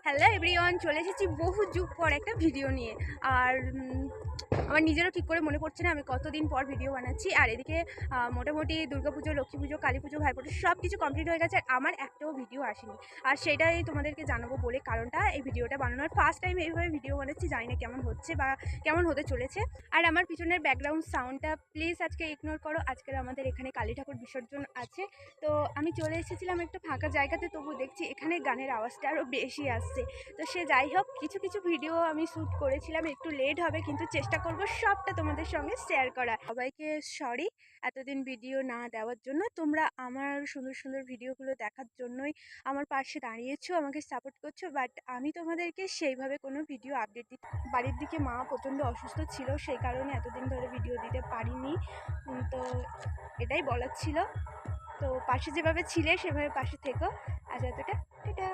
Hello everyone, চলে এসেছি বহু যুগ পর একটা ভিডিও নিয়ে। আর আমার নিজেরও ঠিক করে মনে পড়ছে না আমি কতদিন পর ভিডিও বানাচ্ছি। আর এদিকে মোটামুটি দুর্গাপুজো, লক্ষ্মী পুজো, কালী পুজো, ভাইফোঁটা সব কিছু কমপ্লিট হয়ে গেছে, আর আমার একটাও ভিডিও আসেনি। আর সেটাই তোমাদেরকে জানাবো বলে কারণটা এই ভিডিওটা বানানোর। ফার্স্ট টাইম এইভাবে ভিডিও বানাচ্ছি, জানি না কেমন হচ্ছে বা কেমন হতে চলেছে। আর আমার পিছনের ব্যাকগ্রাউন্ড সাউন্ডটা প্লিজ আজকে ইগনোর করো। আজকের আমাদের এখানে কালী ঠাকুর বিসর্জন আছে, তো আমি চলে এসেছিলাম একটা ফাঁকা জায়গাতে, তবু দেখছি এখানে গানের আওয়াজটা আরও বেশি আসছে। তো সে যাই হোক, কিছু কিছু ভিডিও আমি শ্যুট করেছিলাম, একটু লেট হবে কিন্তু চেষ্টা করব সবটা তোমাদের সঙ্গে শেয়ার করা। সবাইকে সরি এতদিন ভিডিও না দেওয়ার জন্য। তোমরা আমার সুন্দর সুন্দর ভিডিওগুলো দেখার জন্যই আমার পাশে দাঁড়িয়েছো, আমাকে সাপোর্ট করছো, বাট আমি তোমাদেরকে সেইভাবে কোনো ভিডিও আপডেট দিই। বাড়ির দিকে মা প্রচণ্ড অসুস্থ ছিল, সেই কারণে এতদিন ধরে ভিডিও দিতে পারিনি। তো এটাই বলার ছিল। তো পাশে যেভাবে ছিলে সেভাবে পাশে থেকো। আজ এতটা, টাটা।